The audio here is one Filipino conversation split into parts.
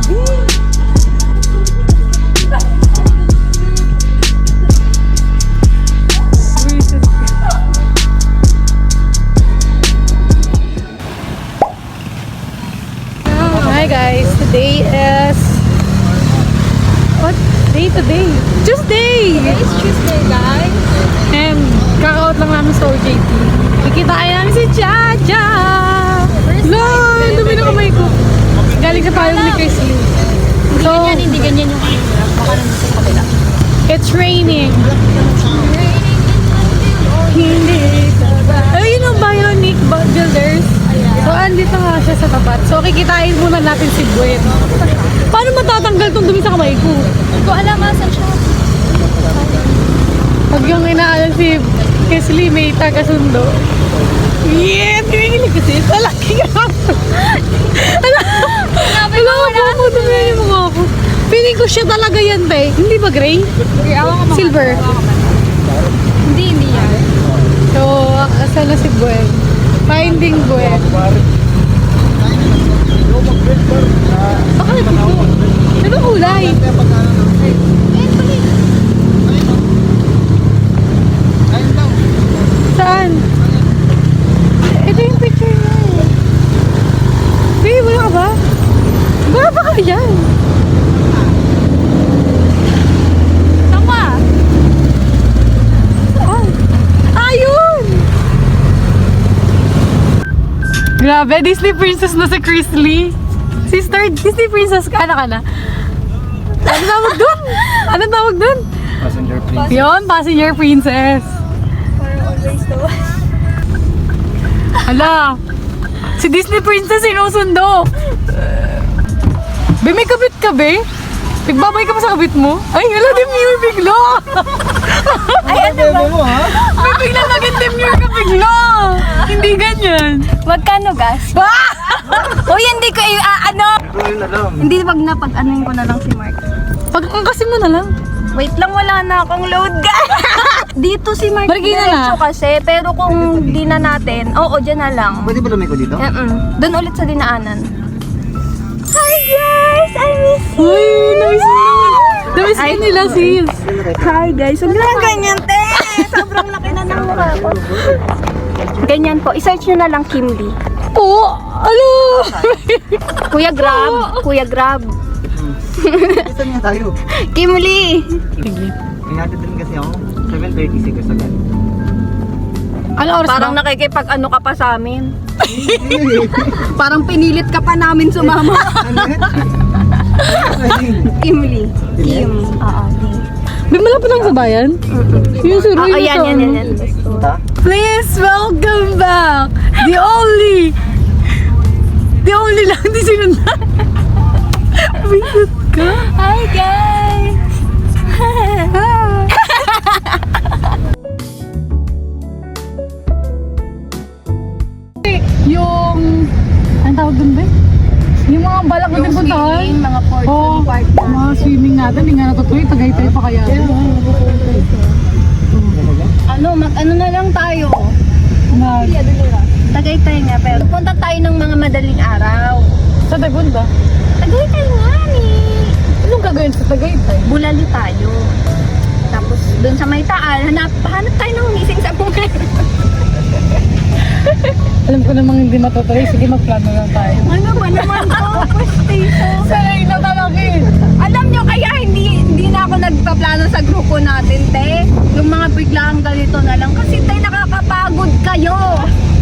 Hi guys, today is what day today? Tuesday! Today is Tuesday, guys. And kaka-out lang namin sa OJT. Kikitain namin si Chacha! No! Dumi na kamay ko. Galing sa payong ni Chris Lee. So, Hindi ganyan yung camera. Baka nandun sa kabila. it's raining. Hindi ka ba? Ayun yung Bionic Builders. So, andito nga siya sa tapat. So, kikitain muna natin si Gwen. Paano matatanggal tong dumi sa kamay ko? Hindi ko alam saan siya. Pag yung inaalan si Kesley, may taga-sundo. Yeah! Tinigil kasi. Talaki ka! Alam mo, dumi yung mga ako. Feeling ko siya talaga yan, be. Hindi ba gray? Silver. Hindi yan. So, asan na si Gwen? Finding Gwen. Bakit ito? Ano kulay? Saan? Ito yung picture niya. Babe, wala ka ba? Wala ba ka yan? Tama! Saan? Ayun! Grabe, Disney Princess na si Chris Lee. Sister, Disney Princess ka na. Ano tawag dun? Ano tawag dun? Passenger please. Yun, Passenger Princess. Always the one. Hala, si Disney Princess sinusundo. Be, may kabit ka, be? Nagbabay ka pa sa kabit mo? Ay, hala, demure bigla. Ay, ano ba? mo ha? May bigla naging demure ka bigla. Hindi ganyan. Magkano gas? Uy, hindi ko ano. Ito na lang. Hindi wag na pag-anuin ko na lang si Mark. Pag-angkasin mo na lang. Wait lang, wala na akong load gas. Dito si Mark Marikina na. diretso kasi. Pero kung di na natin, oo, dyan na lang. Pwede ba lumiko dito? Doon ulit sa dinaanan. Hi guys! I miss you! Uy, namiss mo. Namiss ka nila, sis. Hi guys! Huwag na ganyan, te! Sobrang laki na ng mukha ko. Ganyan po. I-search nyo na lang Kim Lee. Oo, alo. Kuya Grab. Kuya Grab. Saan nga tayo? Kim Lee! Sige. Inatid din kasi ako. 7:36 agad. Ano oras Parang na? nakikipag-ano ka pa sa amin. Parang pinilit ka pa namin sumama. Kim Lee. Kim. Oo, Lee. May malapit lang sa bayan? Yung suruin mo yan, sa yan, ano. yan. Punta? Please welcome back the only lang di sinundan. Bigot ka. Hi guys! Yung anong tawag dun ba? Yung mga balak natin puntahan. Mga port. Oh, mga swimming natin, hindi nga natutuloy, Tagaytay pa kaya. Ano, mag-ano na lang tayo. Mag, Tagaytay nga, pero punta tayo ng mga madaling araw. sa Tagun ba? Tagaytay nga ni. Anong gagawin sa Tagaytay? Bulali tayo. Tapos doon sa may taal, hanap tayo ng missing sa buhay. Alam ko namang hindi matutuloy, sige magplano lang tayo. Ano ba naman to? Pwestiso. Sanay na talagin! Alam nyo, kaya hindi na ako nagpaplano sa grupo natin, te. Yung mga biglang ganito na lang. Kasi, te, nakakapagod kayo.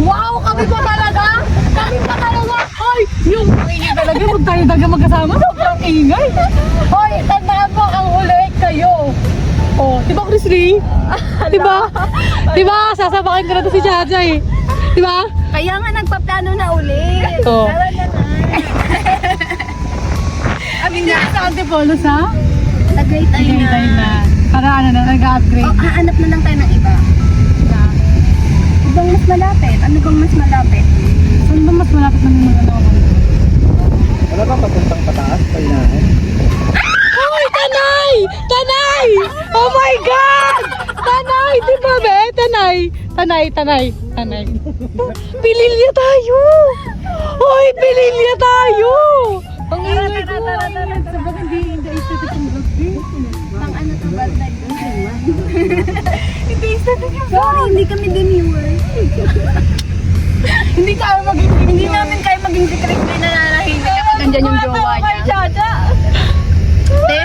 Wow! Kami pa talaga? Kami pa talaga? Ay! Yung ingay talaga, huwag tayo talaga magkasama. Sobrang ingay! Hoy, tandaan mo, ang huli kayo! Oh, di ba Chris Lee? Di ba? Di ba? Sasabakin ko na to si Chacha eh. Di ba? Kaya nga nagpaplano na ulit. Oo. Tara na na. Hindi sa Antipolo sa? Tagaytay na. Tagaytay na. Para ano na, nag-upgrade. Oh, hahanap na lang tayo ng iba. Ibang mas malapit. Ano bang mas malapit? Saan ba mas malapit ng mga ano? Wala ba papuntang pataas? Painahin? Hoy, Tanay! Tanay! Oh my God! Tanay! Di ba, be? Tanay! Tanay. Pililya tayo! Hoy, pililya tayo! Ang ingay ko. Sorry, hindi kami demure. Hindi tayo maging Hindi namin kayo maging secret na nananahimik kapag nandyan yung jowa niya. Te,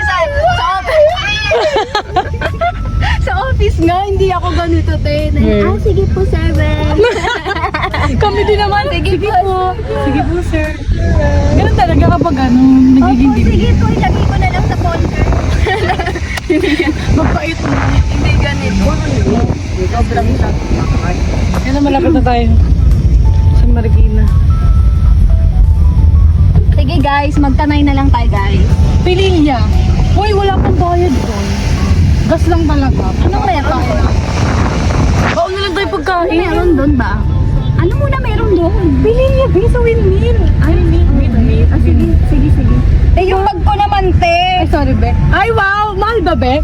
sa office nga, hindi ako ganito, te. Sige po, sir. Kami din naman. Sige po. Sige po, sir. Ganun talaga kapag ano, nagiging Opo, sige po, ilagay ko na lang sa folder. Mabait mo. Hindi ganito. Sobrang isa. Yan na, malapit na tayo. Sa Marikina. Sige guys, magtanay na lang tayo guys. Pililya. Hoy, wala pang bayad doon. Gas lang talaga. Anong meron? Baon na lang tayo pagkain. Meron doon ba? Ano muna meron doon? Pililya, be, sa windmill. Ay, windmill. Sige. Eh, yung bag ko naman, te. Ay, sorry, be. Ay, wow! Mahal ba, be?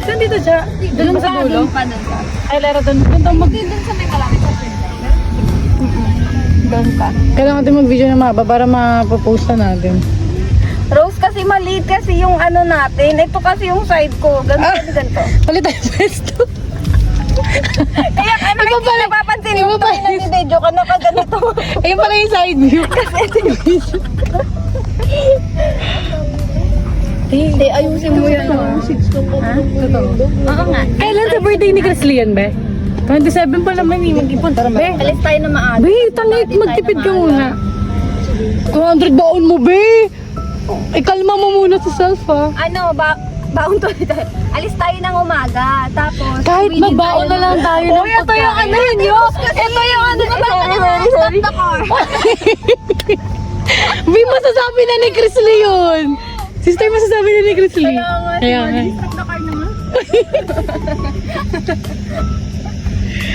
Saan dito siya? Doon sa dulo? Doon pa. Ay, lera doon. Doon tayo mag... Doon sa may kalapit sa doon pa. Kailangan natin mag-video na mahaba para mapoposta natin. Rose, kasi maliit kasi yung ano natin. Ito kasi yung side ko. Ganito. Palit tayo pwesto. Kaya ano, hindi napapansin mo tayo nag-video ka na ka ganito. Ayun pala yung side view. Hindi, ayusin mo yan. Ha? Oo nga. Kailan sa birthday ni Cresley yan, be? 27 pa naman eh, mag-ipon. Be, Alis tayo na maaga. be, tangit, magtipid ka muna. 200 baon mo, be! Ikalma mo muna sa self, ha? Ano, baon to tayo. Alis tayo ng umaga. Tapos, Kahit uwi din magbaon na lang tayo ng ito yung ano nyo. Ito yung ano nyo. Stop the car. Be, masasabi na ni Cresley yun! Sister, masasabi na ni Cresley. Kaya nga. Stop the car naman.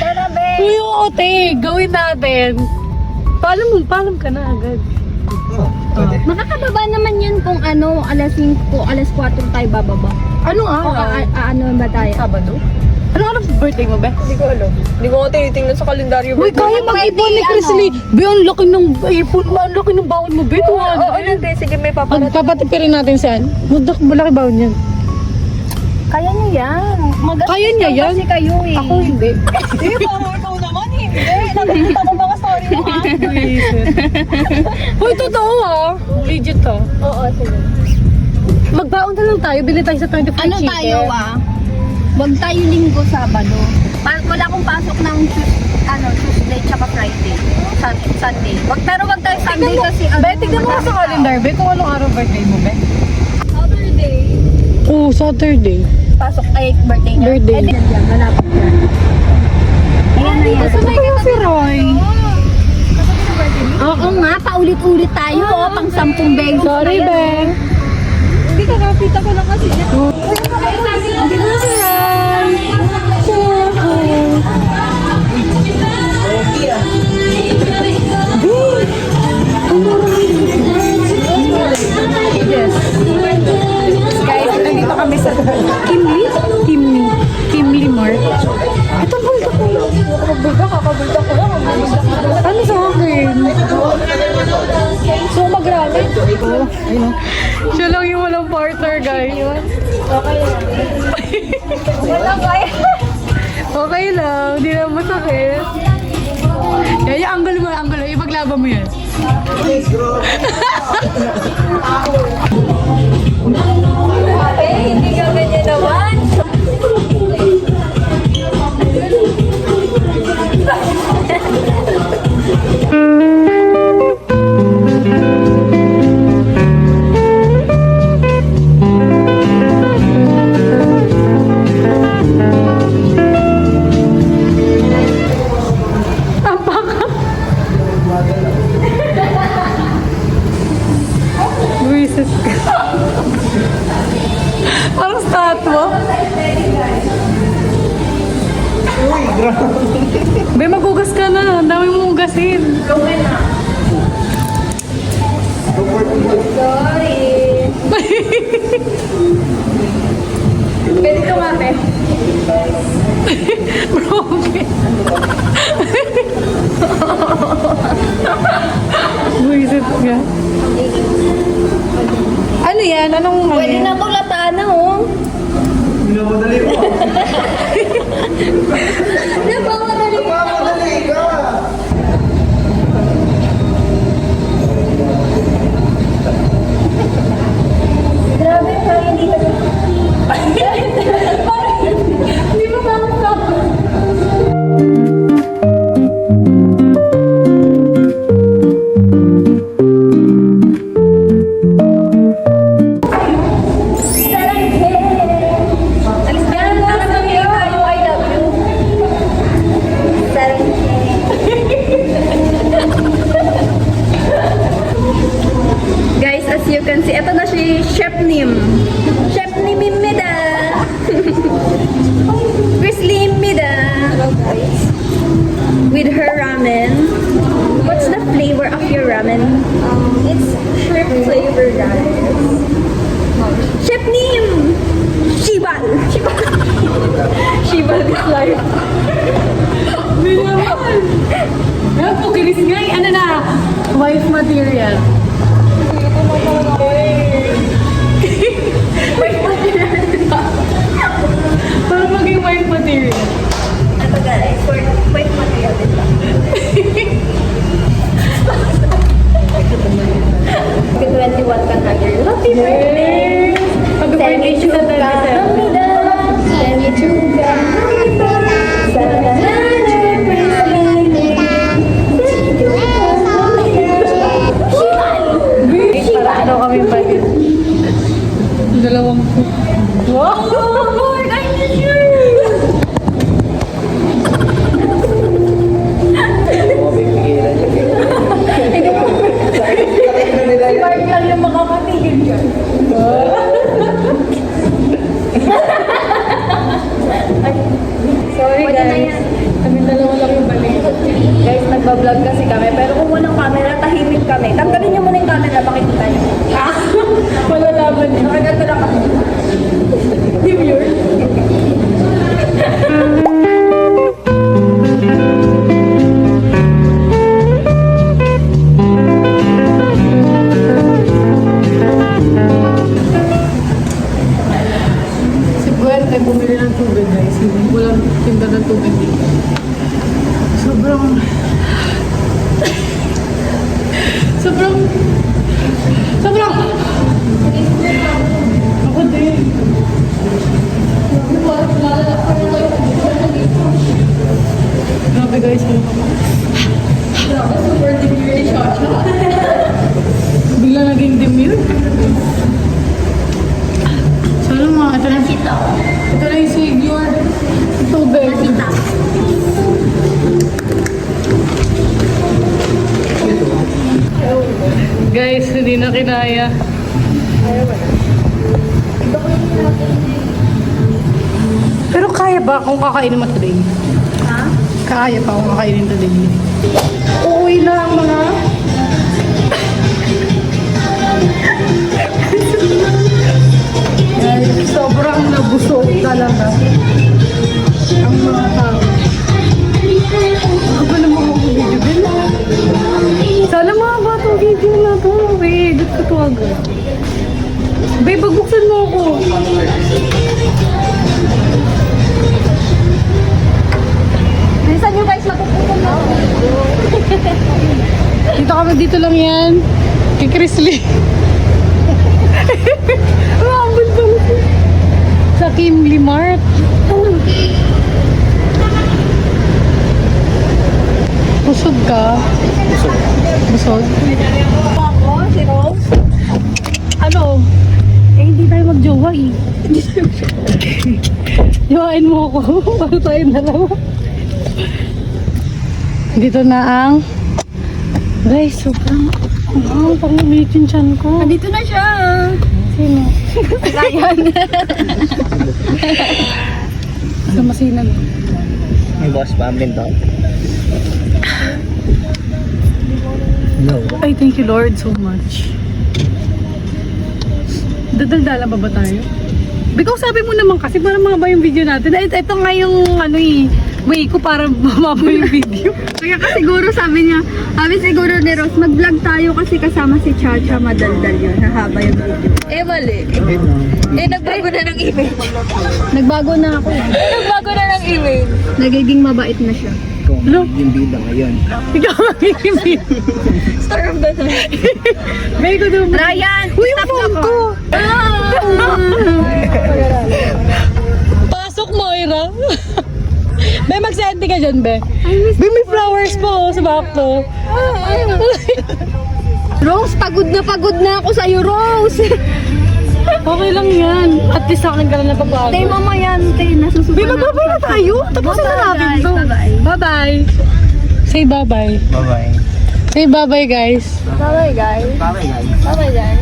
Tara, be. Uy, oo, te, gawin natin. Paalam ka na agad. Makakababa naman yun kung ano, alas 5, alas 4 tayo bababa. Anong O araw? ano ba tayo? Sabado? Anong araw sa birthday mo, be? Hindi ko alam. Hindi ko nga tinitingnan sa kalendaryo. Uy, kaya mag-ipon ni Cresley. Be, ang laki ng ipon mo, ang laki ng baon mo, be. Oo, hindi. Sige, may paparat. Magpapatipirin natin saan? Malaki baon yan. Kaya niyo yan. Kaya niya yan? Kasi kayo eh. Ako hindi. Hindi, parang ikaw naman. Hindi. Nakikita ko mga story mo, ha? Uy, totoo ah. Legit to. Oo, sige. Magbaon na lang tayo, bili tayo sa 25 Ano chicken. tayo Wag tayo linggo, Sabado. Wala akong pasok ng Tuesday tsaka Friday. Sunday. Pero wag tayo Sunday kasi Be, tignan mo sa calendar, be, kung anong araw birthday mo, be. Saturday. Oo, Saturday. Pasok ay birthday niya. Birthday. Eh, yan, malapit yan. Ayan na yan. Saan kayo si Roy? Oo nga, paulit-ulit tayo. Pang 10 beses. Sorry, na yan. be. Hindi ka nakita ko lang kasi. Hindi na si Roy. Yes. Guys, nandito kami sa Kimli Mart. Ito ang bulda ko. Kakabulda ko lang. Ano sa akin? So, mag-rally. Siya lang yung walang partner, guys. Wala kaya. Okay lang, hindi na masakit. Kaya angle mo, ipaglaban mo yan. Hindi ka ganyan naman. Buisit ka. Parang statwa. Uy, grabe. Be, magugas ka na. Ang dami mong ugasin. Sorry. Pwede tumate. Bro, okay. Buisit ka. Ano yan? Anong Pwede na to lataan na oh. What's the flavor of your ramen? It's shrimp flavor, guys. Chef name! Shibal! Shibal is life. Binaman! Yan po, kinis nga ano na, wife material. Wife material. Para maging wife material. Ito guys, for wife material din ba? 21 ka na, girl. Happy birthday! Pag-birthday siya sa talaga. Send me to Para ano kami ba yun? Dalawang po. Wow! Lord, I miss you! Oo, bibigyan niya. Si Mark lang yung makakatigil dyan. Sorry Pwede na guys. yan. Kami dalawa lang yung balik. Guys, nagbablog kasi kami, pero kung walang camera, tahimik kami. Tanggalin niyo muna yung camera, makikita niyo. Wala laban yun. Nakaganda lang kami. Demure. Si Gwen ay bumili ng tubig guys. Walang tinda ng tubig dito. Sobrang... Sobrang... Sobrang... Ako din. Grabe guys, ano ka ba? Super demure siya. Bigla naging demure. Sana mga, ito na. Ito na yung savior. Tubig. Guys, hindi na kinaya. Pero kaya ba kung kakainin mo today? Ha? Kaya pa kung kakainin today. Uuwi na ang mga... Guys, sobrang nabusog talaga ang mga tao. Ako pa naman ako video din. Sana mga batong video na to. Wait, gusto ko to agad. Babe, pagbuksan mo ako. Minsan yung guys, matutunan na. Dito lang yan. Kay Chris Lee. Rumble pa sa Kimli Mart. Busog ka? Busog? Ako, si Rose. Ano? Eh, hindi tayo magjowa eh. Jowain mo ako. Para tayo dalawa. Dito na ang... Guys, sobrang... Ang pang-ulit yung chan ko. Nandito na siya. Sino? Ryan. Sa masinag. May boss pa amin daw. No. Ay, thank you Lord so much. Dadaldala ba tayo? Because sabi mo naman kasi para mga ba yung video natin. Ito nga yung ano eh, way ko para mababa yung video. Kaya kasi siguro sabi siguro ni Rose, mag-vlog tayo kasi kasama si Chacha, madaldal yun, nahaba yung video. Eh, mali. Eh, nagbago na ng image. Nagbago na ako. Nagbago na ng image. Nagiging mabait na siya. Kung Ano? yung bida ngayon. Ikaw magiging Star of the night. May ko doon. Ryan! Uy, yung phone ko! Pasok, Moira. Be, mag-senti ka dyan, Be. Be, may flowers po sa back ko. Rose, pagod na ako sa'yo, Rose. Okay lang yan. At least ako nagkaroon na pagbago. Tay, mama yan, tay. Nasusuka Be, magbabay na tayo. Tapusin na natin to. Bye-bye. Bye-bye. Say bye-bye. Bye-bye. Say bye-bye, guys. Bye-bye, guys. Bye-bye guys. Bye-bye, guys.